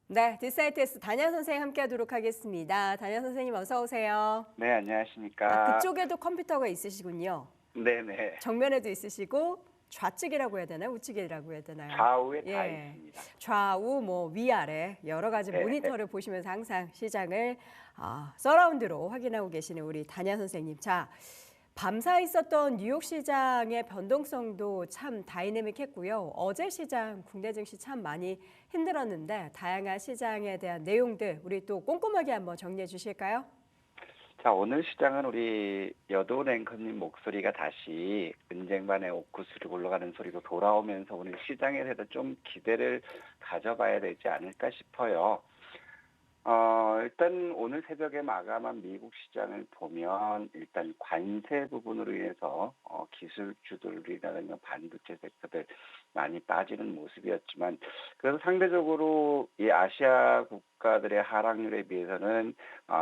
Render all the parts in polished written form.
네, 디사이트에서 단야 선생님 함께 하도록 하겠습니다. 단야 선생님 어서 오세요. 네, 아, 안녕하십니까. 그쪽에도 컴퓨터가 있으시군요. 네네. 정면에도 있으시고 좌측이라고 해야 되나요? 우측이라고 해야 되나요? 좌우에 다 예. 있습니다. 좌우 뭐 위아래 여러 가지 네. 모니터를 보시면서 항상 시장을 서라운드로 확인하고 계시는 우리 단야 선생님. 자, 밤사 있었던 뉴욕 시장의 변동성도 참 다이내믹했고요. 어제 시장 국내 증시 참 많이 힘들었는데 다양한 시장에 대한 내용들 우리 또 꼼꼼하게 한번 정리해 주실까요? 자, 오늘 시장은 우리 여도 앵커님 목소리가 다시 은쟁반의 옥구슬이 굴러가는 소리로 돌아오면서 오늘 시장에 대해서 좀 기대를 가져봐야 되지 않을까 싶어요. 일단 오늘 새벽에 마감한 미국 시장을 보면 일단 관세 부분으로 인해서 기술주들이라든가 반도체 섹터들 많이 빠지는 모습이었지만 그래서 상대적으로 이 아시아 국가들의 하락률에 비해서는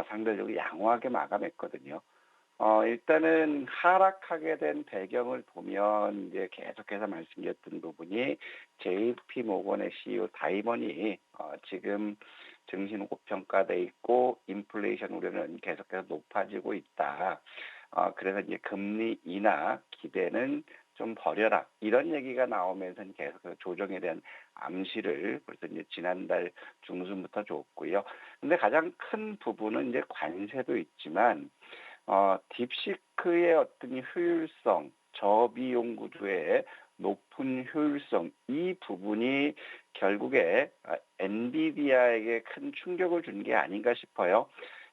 상대적으로 양호하게 마감했거든요. 일단은 하락하게 된 배경을 보면 이제 계속해서 말씀드렸던 부분이 JP 모건의 CEO 다이먼이 지금 증시는 고평가돼 있고 인플레이션 우려는 계속해서 높아지고 있다. 그래서 이제 금리 인하 기대는 좀 버려라. 이런 얘기가 나오면서 계속해서 조정에 대한 암시를 벌써 이제 지난달 중순부터 줬고요. 근데 가장 큰 부분은 이제 관세도 있지만 딥시크의 어떤 이 효율성, 저비용 구조의 높은 효율성, 이 부분이 결국에 엔비디아에게 큰 충격을 준 게 아닌가 싶어요.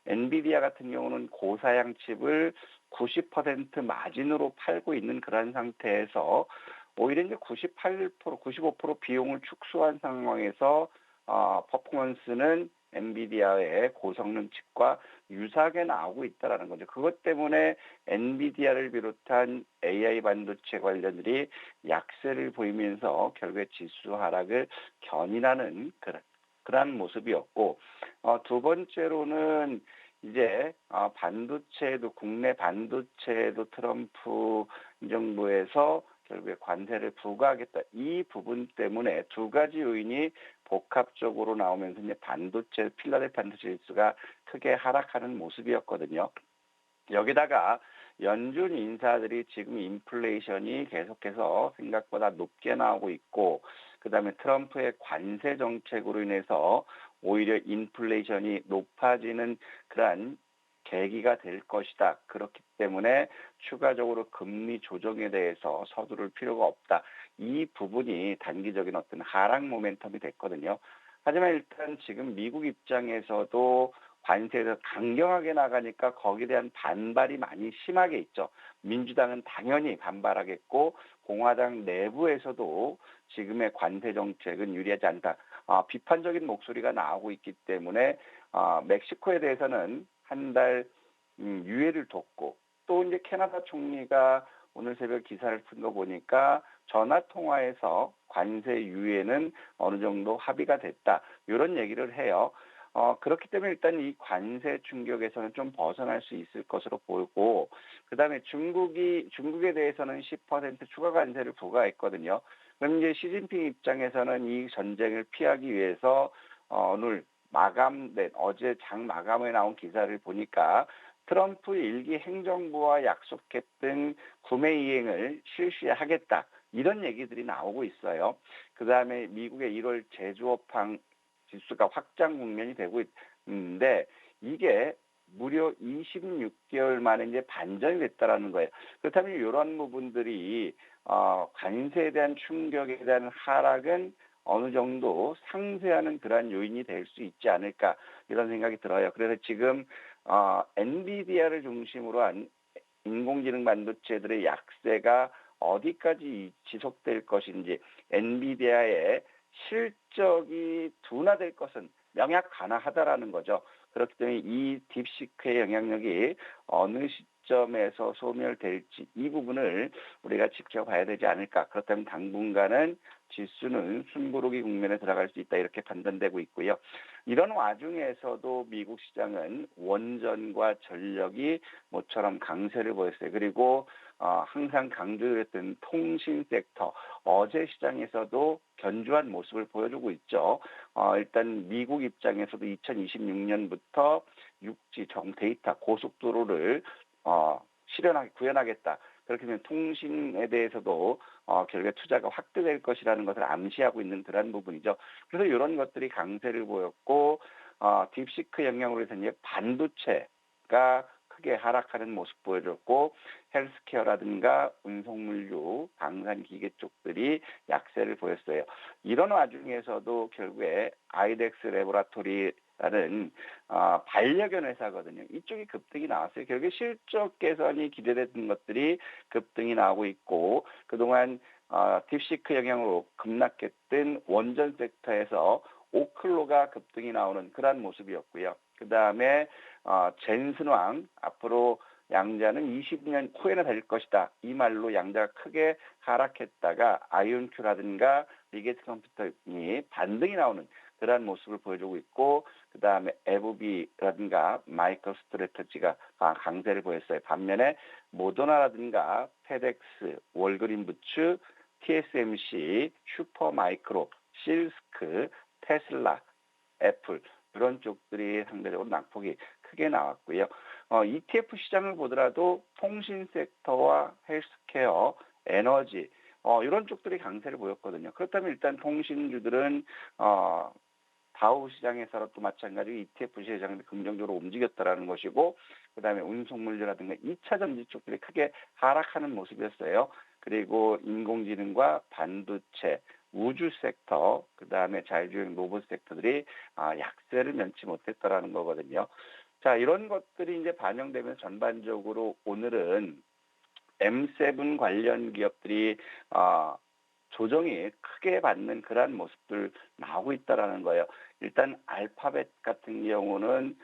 엔비디아 같은 경우는 고사양 칩을 90% 마진으로 팔고 있는 그런 상태에서 오히려 이제 98%, 95% 비용을 축소한 상황에서 퍼포먼스는 엔비디아의 고성능 칩과 유사하게 나오고 있다라는 거죠. 그것 때문에 엔비디아를 비롯한 AI 반도체 관련들이 약세를 보이면서 결국에 지수 하락을 견인하는 그런 모습이었고, 두 번째로는 이제 반도체도 국내 반도체도 트럼프 정부에서 결국에 관세를 부과하겠다. 이 부분 때문에 두 가지 요인이 복합적으로 나오면서 이제 반도체 필라델피아 반도체 지수가 크게 하락하는 모습이었거든요. 여기다가 연준 인사들이 지금 인플레이션이 계속해서 생각보다 높게 나오고 있고, 그다음에 트럼프의 관세 정책으로 인해서 오히려 인플레이션이 높아지는 그러한 계기가 될 것이다. 그렇기 때문에 추가적으로 금리 조정에 대해서 서두를 필요가 없다. 이 부분이 단기적인 어떤 하락 모멘텀이 됐거든요. 하지만 일단 지금 미국 입장에서도 관세에서 강경하게 나가니까 거기에 대한 반발이 많이 심하게 있죠. 민주당은 당연히 반발하겠고 공화당 내부에서도 지금의 관세 정책은 유리하지 않다. 비판적인 목소리가 나오고 있기 때문에 멕시코에 대해서는 한 달 유예를 뒀고 또 이제 캐나다 총리가 오늘 새벽 기사를 푼 거 보니까 전화 통화에서 관세 유예는 어느 정도 합의가 됐다. 이런 얘기를 해요. 그렇기 때문에 일단 이 관세 충격에서는 좀 벗어날 수 있을 것으로 보이고, 그 다음에 중국에 대해서는 10% 추가 관세를 부과했거든요. 그럼 이제 시진핑 입장에서는 이 전쟁을 피하기 위해서 오늘 마감된 어제 장 마감에 나온 기사를 보니까 트럼프 일기 행정부와 약속했던 구매 이행을 실시하겠다. 이런 얘기들이 나오고 있어요. 그 다음에 미국의 1월 제조업 지수가 확장 국면이 되고 있는데 이게 무려 26개월 만에 이제 반전이 됐다라는 거예요. 그렇다면 이런 부분들이 관세에 대한 충격에 대한 하락은 어느 정도 상쇄하는 그러한 요인이 될 수 있지 않을까 이런 생각이 들어요. 그래서 지금 엔비디아를 중심으로 한 인공지능 반도체들의 약세가 어디까지 지속될 것인지 엔비디아의 실적이 둔화될 것은 명약가나하다라는 거죠. 그렇기 때문에 이 딥시크의 영향력이 어느 시점에서 소멸될지 이 부분을 우리가 지켜봐야 되지 않을까. 그렇다면 당분간은 지수는 숨고르기 국면에 들어갈 수 있다 이렇게 판단되고 있고요. 이런 와중에서도 미국 시장은 원전과 전력이 모처럼 강세를 보였어요. 그리고 항상 강조했던 통신 섹터, 어제 시장에서도 견조한 모습을 보여주고 있죠. 일단 미국 입장에서도 2026년부터 육지 데이터 고속도로를 구현하겠다. 그렇게 되면 통신에 대해서도 결국에 투자가 확대될 것이라는 것을 암시하고 있는 그런 부분이죠. 그래서 이런 것들이 강세를 보였고 딥시크 영향으로 해서 이제 반도체가 크게 하락하는 모습 보여줬고 헬스케어라든가 운송물류, 방산기계 쪽들이 약세를 보였어요. 이런 와중에서도 결국에 아이덱스 레보라토리라는 반려견 회사거든요. 이쪽이 급등이 나왔어요. 결국에 실적 개선이 기대되던 것들이 급등이 나오고 있고 그동안 딥시크 영향으로 급락했던 원전 섹터에서 오클로가 급등이 나오는 그러한 모습이었고요. 그 다음에 젠슨왕 앞으로 양자는 20년 후에나 될 것이다. 이 말로 양자가 크게 하락했다가 아이온큐라든가 리게트 컴퓨터이 반등이 나오는 그러한 모습을 보여주고 있고 그 다음에 에브비라든가 마이크로 스트래터지가 강세를 보였어요. 반면에 모더나라든가 페덱스, 월그린부츠, TSMC, 슈퍼마이크로, 실스크, 테슬라, 애플 이런 쪽들이 상대적으로 낙폭이 크게 나왔고요. ETF 시장을 보더라도 통신 섹터와 헬스케어, 에너지 이런 쪽들이 강세를 보였거든요. 그렇다면 일단 통신주들은 다우 시장에서도 마찬가지로 ETF 시장이 긍정적으로 움직였다라는 것이고 그다음에 운송물류라든가 2차 전지 쪽들이 크게 하락하는 모습이었어요. 그리고 인공지능과 반도체, 우주 섹터, 그다음에 자율주행 로봇 섹터들이 약세를 면치 못했다라는 거거든요. 자, 이런 것들이 이제 반영되면서 전반적으로 오늘은 M7 관련 기업들이 조정이 크게 받는 그러한 모습들 나오고 있다라는 거예요. 일단 알파벳 같은 경우는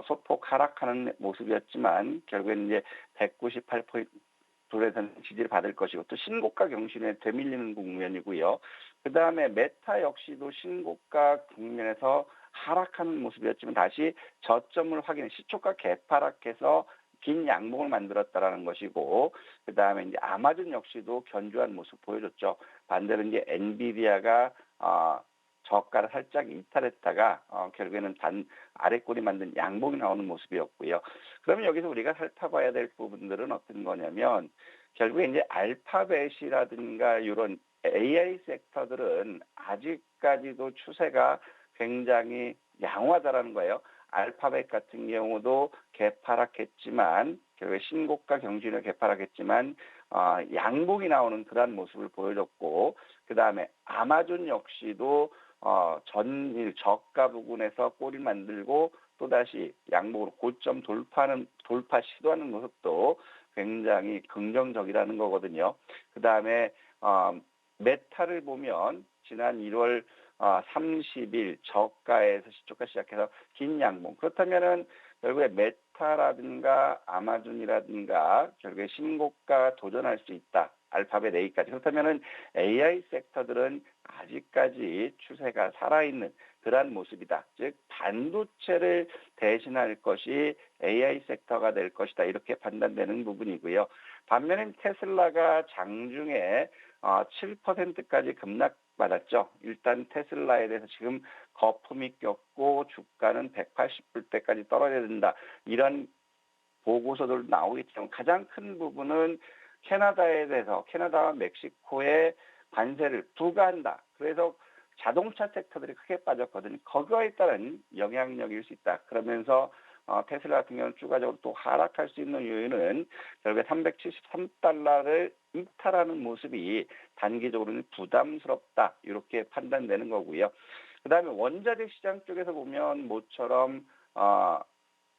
소폭 하락하는 모습이었지만 결국에는 이제 198포인트 에서는 지지를 받을 것이고 또 신고가 경신에 되밀리는 국면이고요. 그 다음에 메타 역시도 신고가 국면에서 하락하는 모습이었지만 다시 저점을 확인, 시초가 개파락해서 긴 양봉을 만들었다라는 것이고, 그 다음에 이제 아마존 역시도 견조한 모습 보여줬죠. 반대로 이제 엔비디아가 저가를 살짝 이탈했다가 결국에는 아래꼬리 만든 양봉이 나오는 모습이었고요. 그러면 여기서 우리가 살펴봐야 될 부분들은 어떤 거냐면 결국에 이제 알파벳이라든가 이런 AI 섹터들은 아직까지도 추세가 굉장히 양호하다라는 거예요. 알파벳 같은 경우도 개파락했지만 결국에 신고가 경신을 개파락했지만 양봉이 나오는 그러한 모습을 보여줬고 그 다음에 아마존 역시도 전일 저가 부근에서 꼬리 만들고 또다시 양봉으로 고점 돌파 시도하는 모습도 굉장히 긍정적이라는 거거든요. 그 다음에 메타를 보면 지난 1월 30일 저가에서 시초가 시작해서 긴 양봉. 그렇다면은 결국에 메타라든가 아마존이라든가 결국에 신고가 도전할 수 있다. 알파벳 A까지. 그렇다면은 AI 섹터들은 아직까지 추세가 살아있는 그러한 모습이다. 즉 반도체를 대신할 것이 AI 섹터가 될 것이다. 이렇게 판단되는 부분이고요. 반면에 테슬라가 장중에 7%까지 급락받았죠. 일단 테슬라에 대해서 지금 거품이 꼈고 주가는 180불대까지 떨어져야 된다. 이런 보고서들 나오고 있지만 가장 큰 부분은 캐나다에 대해서 캐나다와 멕시코의 관세를 부과한다. 그래서 자동차 섹터들이 크게 빠졌거든요. 그거에 따른 영향력일 수 있다. 그러면서 테슬라 같은 경우는 추가적으로 또 하락할 수 있는 이유는 결국에 373달러를 이탈하는 모습이 단기적으로는 부담스럽다. 이렇게 판단되는 거고요. 그 다음에 원자재 시장 쪽에서 보면 모처럼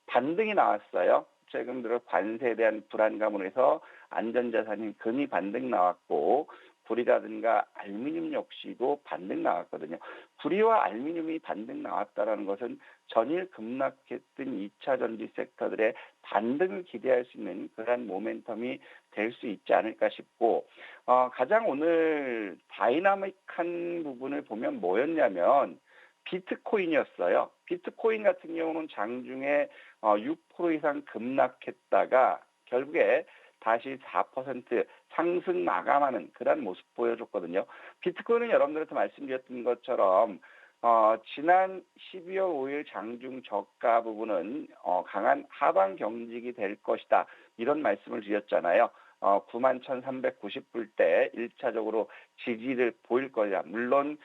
반등이 나왔어요. 최근 들어 관세에 대한 불안감으로 해서 안전자산인 금이 반등 나왔고 구리라든가 알루미늄 역시도 반등 나왔거든요. 구리와 알루미늄이 반등 나왔다는 것은 전일 급락했던 2차 전지 섹터들의 반등을 기대할 수 있는 그러한 모멘텀이 될 수 있지 않을까 싶고 가장 오늘 다이나믹한 부분을 보면 뭐였냐면 비트코인이었어요. 비트코인 같은 경우는 장중에 6% 이상 급락했다가 결국에 다시 4% 상승 마감하는 그런 모습 보여줬거든요. 비트코인은 여러분들한테 말씀드렸던 것처럼 지난 12월 5일 장중 저가 부분은 강한 하방 경직이 될 것이다. 이런 말씀을 드렸잖아요. 91,390불 때 1차적으로 지지를 보일 거냐. 물론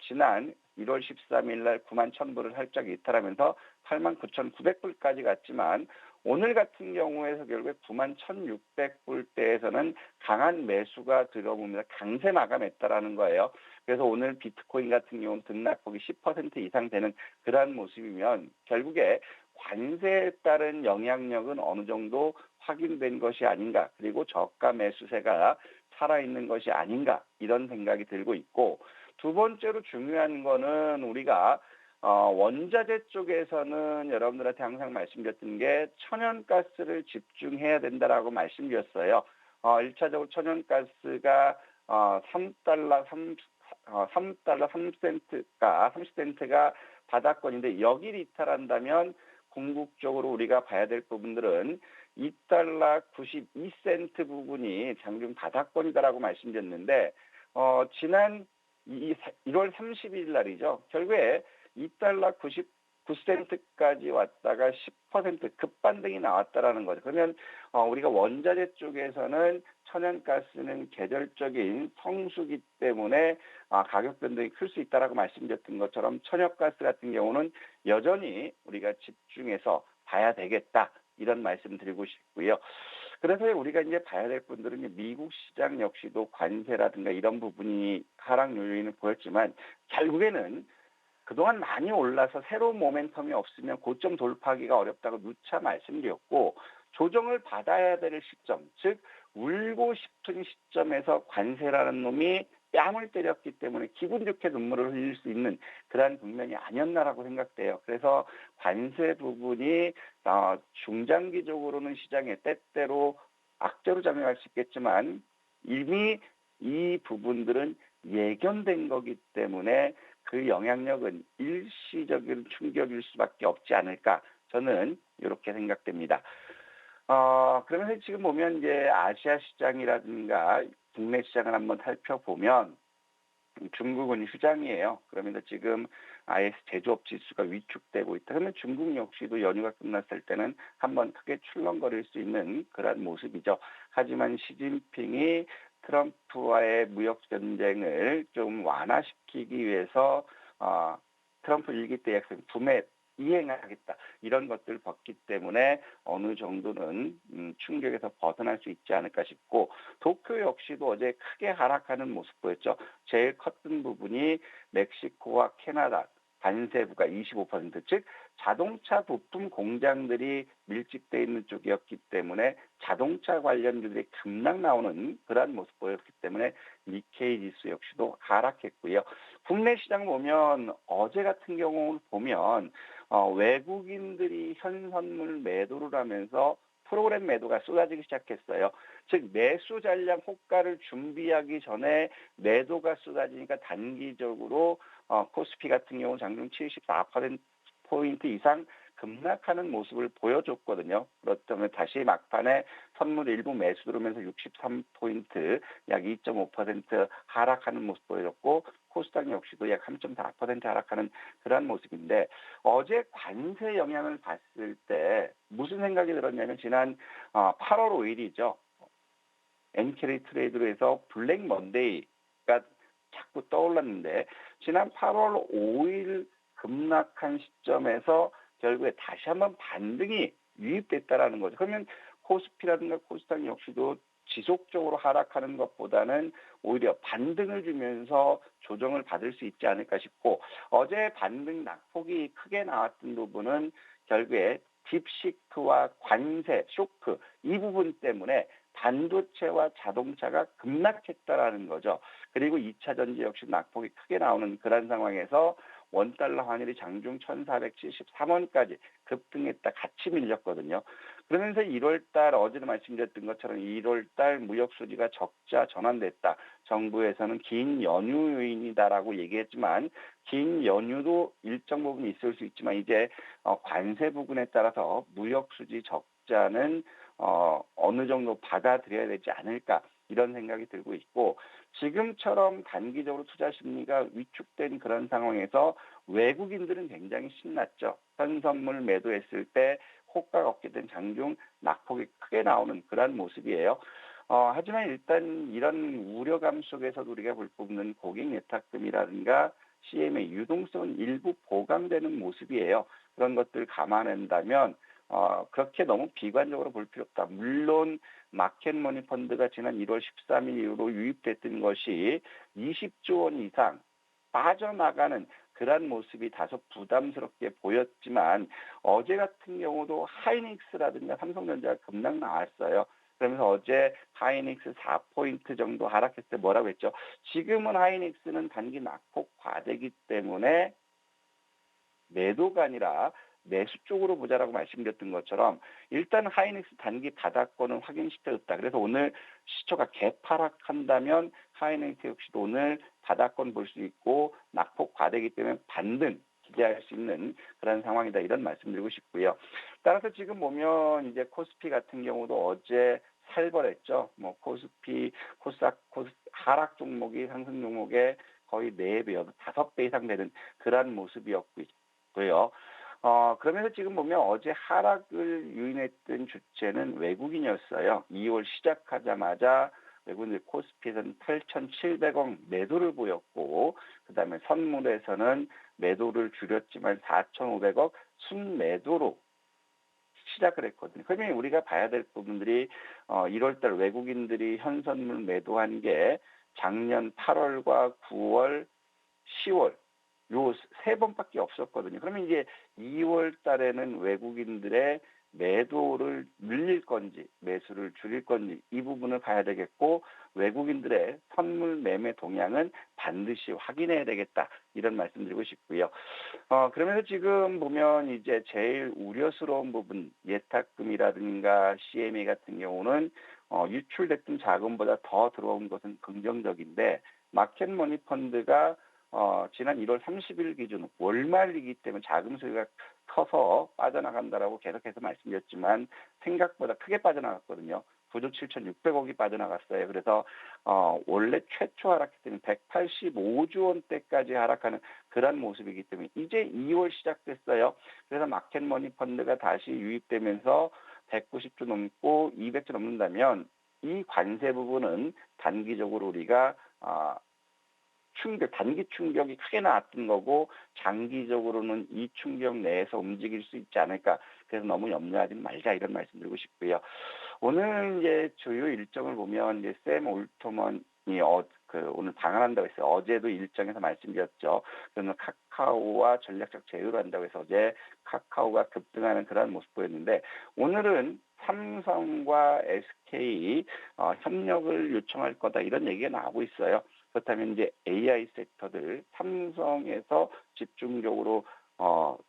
지난 1월 13일 날 91,000불을 살짝 이탈하면서 89,900불까지 갔지만 오늘 같은 경우에서 결국에 91,600불 대에서는 강한 매수가 들어오면서 강세 마감했다라는 거예요. 그래서 오늘 비트코인 같은 경우는 등락폭이 10% 이상 되는 그러한 모습이면 결국에 관세에 따른 영향력은 어느 정도 확인된 것이 아닌가, 그리고 저가 매수세가 살아있는 것이 아닌가, 이런 생각이 들고 있고, 두 번째로 중요한 거는 우리가 원자재 쪽에서는 여러분들한테 항상 말씀드렸던 게 천연가스를 집중해야 된다라고 말씀드렸어요. 1차적으로 천연가스가 3달러 30센트가 바닥권인데 여기를 이탈한다면 궁극적으로 우리가 봐야 될 부분들은 2달러 92센트 부분이 장중 바닥권이다라고 말씀드렸는데 지난 1월 30일 날이죠. 결국에 2달러 99센트까지 왔다가 10% 급반등이 나왔다라는 거죠. 그러면 우리가 원자재 쪽에서는 천연가스는 계절적인 성수기 때문에 가격 변동이 클 수 있다라고 말씀드렸던 것처럼 천연가스 같은 경우는 여전히 우리가 집중해서 봐야 되겠다. 이런 말씀 드리고 싶고요. 그래서 우리가 이제 봐야 될 분들은 미국 시장 역시도 관세라든가 이런 부분이 하락 요인을 보였지만 결국에는 그동안 많이 올라서 새로운 모멘텀이 없으면 고점 돌파하기가 어렵다고 누차 말씀드렸고, 조정을 받아야 될 시점, 즉 울고 싶은 시점에서 관세라는 놈이 뺨을 때렸기 때문에 기분 좋게 눈물을 흘릴 수 있는 그러한 국면이 아니었나라고 생각돼요. 그래서 관세 부분이 중장기적으로는 시장에 때때로 악재로 작용할 수 있겠지만 이미 이 부분들은 예견된 거기 때문에 그 영향력은 일시적인 충격일 수밖에 없지 않을까, 저는 이렇게 생각됩니다. 그러면서 지금 보면 이제 아시아 시장이라든가 국내 시장을 한번 살펴보면 중국은 휴장이에요. 그러면서 지금 IS 제조업 지수가 위축되고 있다. 그러면 중국 역시도 연휴가 끝났을 때는 한번 크게 출렁거릴 수 있는 그런 모습이죠. 하지만 시진핑이 트럼프와의 무역 전쟁을 좀 완화시키기 위해서 트럼프 일기 때 약속 구매 이행하겠다, 이런 것들을 봤기 때문에 어느 정도는 충격에서 벗어날 수 있지 않을까 싶고, 도쿄 역시도 어제 크게 하락하는 모습 보였죠. 제일 컸던 부분이 멕시코와 캐나다 관세부가 25%, 즉 자동차 부품 공장들이 밀집되어 있는 쪽이었기 때문에 자동차 관련주들이 급락 나오는 그러한 모습 보였기 때문에 니케이 지수 역시도 하락했고요. 국내 시장 보면 어제 같은 경우 보면 외국인들이 현선물 매도를 하면서 프로그램 매도가 쏟아지기 시작했어요. 즉 매수 전략 호가를 준비하기 전에 매도가 쏟아지니까 단기적으로 코스피 같은 경우 장중 74%포인트 이상 급락하는 모습을 보여줬거든요. 그렇다면 다시 막판에 선물 일부 매수 들어오면서 63포인트 약 2.5% 하락하는 모습 보여줬고, 코스닥 역시도 약 3.4% 하락하는 그런 모습인데, 어제 관세 영향을 봤을 때 무슨 생각이 들었냐면 지난 8월 5일이죠. 엔캐리 트레이드로 해서 블랙 먼데이가 자꾸 떠올랐는데 지난 8월 5일 급락한 시점에서 결국에 다시 한번 반등이 유입됐다라는 거죠. 그러면 코스피라든가 코스닥 역시도 지속적으로 하락하는 것보다는 오히려 반등을 주면서 조정을 받을 수 있지 않을까 싶고, 어제 반등 낙폭이 크게 나왔던 부분은 결국에 딥시크와 관세, 쇼크 이 부분 때문에 반도체와 자동차가 급락했다라는 거죠. 그리고 2차 전지 역시 낙폭이 크게 나오는 그런 상황에서 원달러 환율이 장중 1,473원까지 급등했다 같이 밀렸거든요. 그러면서 1월달 어제도 말씀드렸던 것처럼 1월달 무역 수지가 적자 전환됐다. 정부에서는 긴 연휴 요인이다라고 얘기했지만 긴 연휴도 일정 부분 있을 수 있지만 이제 관세 부분에 따라서 무역 수지 적자는 어느 정도 받아들여야 되지 않을까 이런 생각이 들고 있고 지금처럼 단기적으로 투자 심리가 위축된 그런 상황에서 외국인들은 굉장히 신났죠. 현선물 매도했을 때 호가가 없게 된 장중 낙폭이 크게 나오는 그런 모습이에요. 하지만 일단 이런 우려감 속에서도 우리가 볼 뽑는 고객 예탁금이라든가 CM의 유동성은 일부 보강되는 모습이에요. 그런 것들 감안한다면 그렇게 너무 비관적으로 볼 필요 없다. 물론 마켓머니 펀드가 지난 1월 13일 이후로 유입됐던 것이 20조 원 이상 빠져나가는 그런 모습이 다소 부담스럽게 보였지만 어제 같은 경우도 하이닉스라든가 삼성전자가 급락 나왔어요. 그러면서 어제 하이닉스 4포인트 정도 하락했을 때 뭐라고 했죠? 지금은 하이닉스는 단기 낙폭 과대기 때문에 매도가 아니라 매수 쪽으로 보자라고 말씀드렸던 것처럼 일단 하이닉스 단기 바닥권은 확인시켜줬다. 그래서 오늘 시초가 개파락한다면 하이닉스 역시도 오늘 바닥권 볼 수 있고 낙폭 과대기 때문에 반등 기대할 수 있는 그런 상황이다. 이런 말씀드리고 싶고요. 따라서 지금 보면 이제 코스피 같은 경우도 어제 살벌했죠. 뭐 코스피, 코스닥, 하락 종목이 상승 종목에 거의 4배, 5배 이상 되는 그런 모습이었고요. 그러면서 지금 보면 어제 하락을 유인했던 주체는 외국인이었어요. 2월 시작하자마자 외국인들 코스피에서는 8,700억 매도를 보였고, 그 다음에 선물에서는 매도를 줄였지만 4,500억 순매도로 시작을 했거든요. 그러면 우리가 봐야 될 부분들이 1월달 외국인들이 현선물 매도한 게 작년 8월과 9월, 10월 요 세 번밖에 없었거든요. 그러면 이제 2월 달에는 외국인들의 매도를 늘릴 건지 매수를 줄일 건지 이 부분을 봐야 되겠고 외국인들의 선물 매매 동향은 반드시 확인해야 되겠다. 이런 말씀드리고 싶고요. 그러면서 지금 보면 이제 제일 우려스러운 부분 예탁금이라든가 CMA 같은 경우는 유출됐던 자금보다 더 들어온 것은 긍정적인데 마켓머니 펀드가 지난 1월 30일 기준 월말이기 때문에 자금 수요가 커서 빠져나간다라고 계속해서 말씀드렸지만 생각보다 크게 빠져나갔거든요. 9조 7,600억이 빠져나갔어요. 그래서 원래 최초 하락했던 185조 원대까지 하락하는 그런 모습이기 때문에 이제 2월 시작됐어요. 그래서 마켓머니 펀드가 다시 유입되면서 190조 넘고 200조 넘는다면 이 관세 부분은 단기적으로 우리가 단기 충격이 크게 나왔던 거고 장기적으로는 이 충격 내에서 움직일 수 있지 않을까. 그래서 너무 염려하지 말자 이런 말씀드리고 싶고요. 오늘 이제 주요 일정을 보면 이제 샘 올트먼이 오늘 방한한다고 했어요. 어제도 일정에서 말씀드렸죠. 그러면 카카오와 전략적 제휴를 한다고 해서 어제 카카오가 급등하는 그런 모습 보였는데 오늘은 삼성과 SK 협력을 요청할 거다 이런 얘기가 나오고 있어요. 그렇다면 이제 AI 섹터들 삼성에서 집중적으로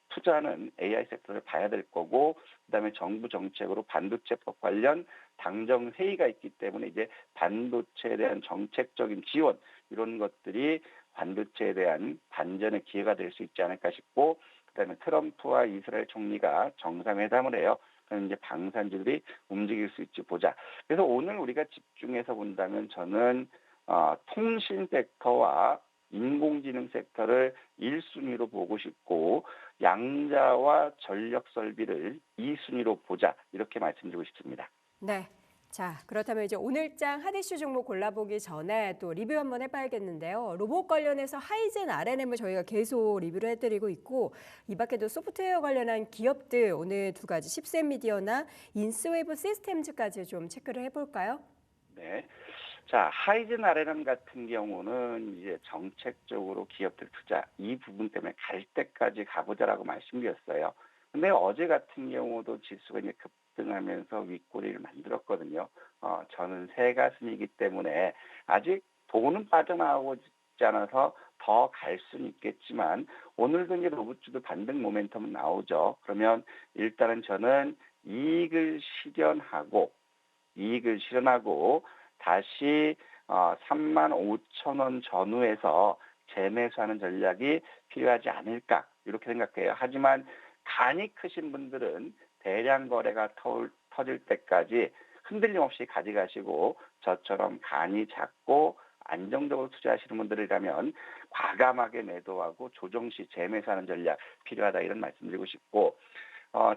투자하는 AI 섹터를 봐야 될 거고 그다음에 정부 정책으로 반도체법 관련 당정 회의가 있기 때문에 이제 반도체에 대한 정책적인 지원 이런 것들이 반도체에 대한 반전의 기회가 될 수 있지 않을까 싶고 그다음에 트럼프와 이스라엘 총리가 정상회담을 해요. 그럼 이제 방산주들이 움직일 수 있지 보자. 그래서 오늘 우리가 집중해서 본다면 저는 통신 섹터와 인공지능 섹터를 1순위로 보고 싶고 양자와 전력 설비를 2순위로 보자 이렇게 말씀드리고 싶습니다. 네. 자, 그렇다면 이제 오늘장 핫 이슈 종목 골라보기 전에 또 리뷰 한번 해봐야겠는데요. 로봇 관련해서 하이젠 RNM을 저희가 계속 리뷰를 해드리고 있고 이 밖에도 소프트웨어 관련한 기업들 오늘 두 가지 10센 미디어나 인스웨이브 시스템즈까지 좀 체크를 해볼까요? 네. 자, 하이젠 RNM 같은 경우는 이제 정책적으로 기업들 투자 이 부분 때문에 갈 때까지 가보자라고 말씀드렸어요. 근데 어제 같은 경우도 지수가 이제 급등하면서 윗꼬리를 만들었거든요. 저는 새 가슴이기 때문에 아직 돈은 빠져나오고 있지 않아서 더 갈 수는 있겠지만 오늘도 이제 로봇주도 반등 모멘텀은 나오죠. 그러면 일단은 저는 이익을 실현하고 다시 35,000원 전후에서 재매수하는 전략이 필요하지 않을까 이렇게 생각해요. 하지만 간이 크신 분들은 대량 거래가 터질 때까지 흔들림 없이 가져가시고 저처럼 간이 작고 안정적으로 투자하시는 분들이라면 과감하게 매도하고 조정 시 재매수하는 전략 필요하다 이런 말씀드리고 싶고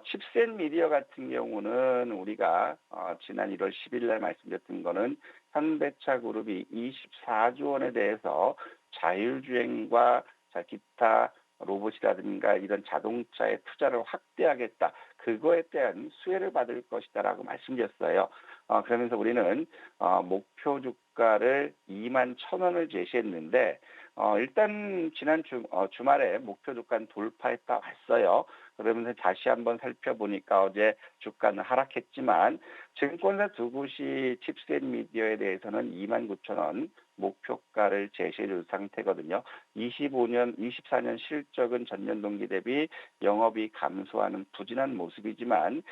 칩셋 미디어 같은 경우는 우리가 지난 1월 10일 날 말씀드렸던 거는 현대차 그룹이 24조 원에 대해서 자율주행과 기타 로봇이라든가 이런 자동차에 투자를 확대하겠다. 그거에 대한 수혜를 받을 것이다라고 말씀드렸어요. 그러면서 우리는 목표 주가를 2만 1,000원을 제시했는데 일단 지난 주말에 목표 주가는 돌파했다 왔어요. 그러면서 다시 한번 살펴보니까 어제 주가는 하락했지만 증권사 두 곳이 칩셋 미디어에 대해서는 2만 9,000원 목표가를 제시해 줄 상태거든요. 24년 실적은 전년 동기 대비 영업이 감소하는 부진한 모습이지만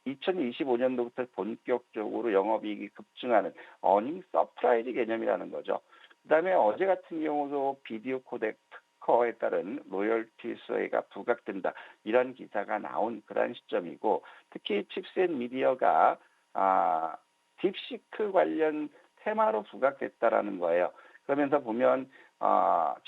2025년도부터 본격적으로 영업이익이 급증하는 어닝 서프라이즈 개념이라는 거죠. 그다음에 어제 같은 경우도 비디오 코덱 특허에 따른 로열티 수혜가 부각된다. 이런 기사가 나온 그런 시점이고 특히 칩셋 미디어가 딥시크 관련 테마로 부각됐다라는 거예요. 그러면서 보면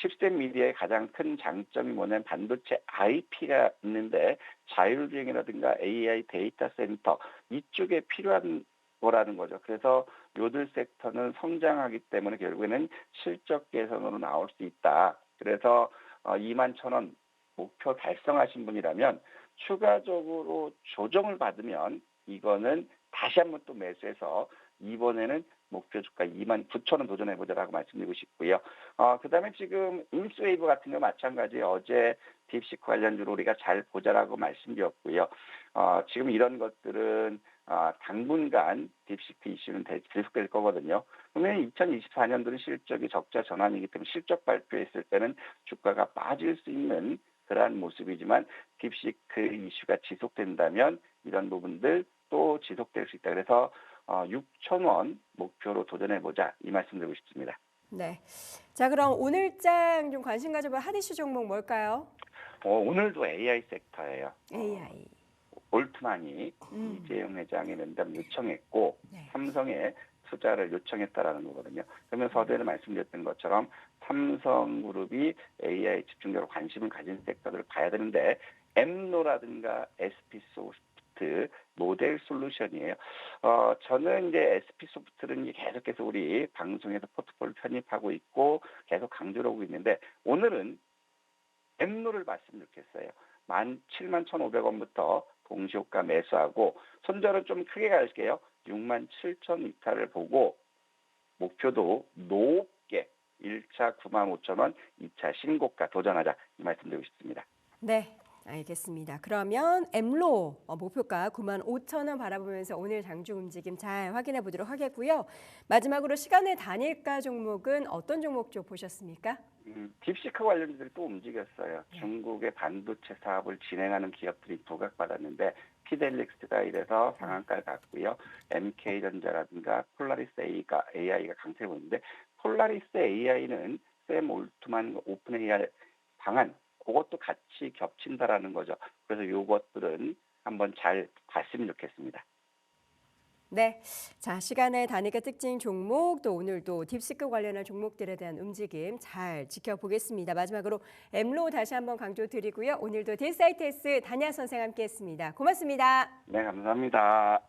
칩셋 미디어의 가장 큰 장점이 뭐냐면 반도체 IP가 있는데 자율주행이라든가 AI 데이터 센터 이쪽에 필요한 거라는 거죠. 그래서 요들 섹터는 성장하기 때문에 결국에는 실적 개선으로 나올 수 있다. 그래서 2만 1,000원 목표 달성하신 분이라면 추가적으로 조정을 받으면 이거는 다시 한번 또 매수해서 이번에는 목표 주가 2만 9,000원 도전해보자라고 말씀드리고 싶고요. 그다음에 지금 인스웨이브 같은 거 마찬가지 어제 딥시크 관련주로 우리가 잘 보자라고 말씀드렸고요. 지금 이런 것들은 당분간 딥시크 이슈는 계속될 거거든요. 그러면 2024년도는 실적이 적자 전환이기 때문에 실적 발표했을 때는 주가가 빠질 수 있는 그러한 모습이지만 딥시크 이슈가 지속된다면 이런 부분들 또 지속될 수 있다. 그래서 6,000원 목표로 도전해보자 이 말씀드리고 싶습니다. 네. 자, 그럼 오늘장 좀 관심 가져볼 핫 이슈 종목 뭘까요? 오늘도 AI 섹터예요. AI. 올트만이 이재용 회장의 면담 요청했고 네. 삼성에 투자를 요청했다라는 거거든요. 그러면 서두에는 말씀드렸던 것처럼 삼성그룹이 AI 집중적으로 관심을 가진 섹터들을 봐야 되는데 엠노라든가 SP소프트 모델 솔루션이에요. 저는 이제 SP소프트는 계속해서 우리 방송에서 포트폴리오 편입하고 있고 계속 강조를 하고 있는데 오늘은 엠노를 봤으면 좋겠어요. 17,500원부터 동시호가 매수하고 손절은 좀 크게 갈게요. 67,000 이탈을 보고 목표도 높게 1차 95,000원, 2차 신고가 도전하자 이 말씀드리고 싶습니다. 네. 알겠습니다. 그러면 엠로 목표가 95,000원 바라보면서 오늘 장중 움직임 잘 확인해 보도록 하겠고요. 마지막으로 시간의 단일가 종목은 어떤 종목 쪽 보셨습니까? 딥시크 관련주들이 또 움직였어요. 네. 중국의 반도체 사업을 진행하는 기업들이 부각받았는데 피델릭스가 이래서 상한가를 갔고요. MK전자라든가 폴라리스 AI가 강세를 보이는데 폴라리스 AI는 샘 올트만 오픈 AI 방안 그것도 같이 겹친다라는 거죠. 그래서 이것들은 한번 잘 봤으면 좋겠습니다. 네. 자, 시간의 단위가 특징 종목, 또 오늘도 딥시크 관련한 종목들에 대한 움직임 잘 지켜보겠습니다. 마지막으로 엠로 다시 한번 강조드리고요. 오늘도 딥사이트S 단야 선생 함께했습니다. 고맙습니다. 네, 감사합니다.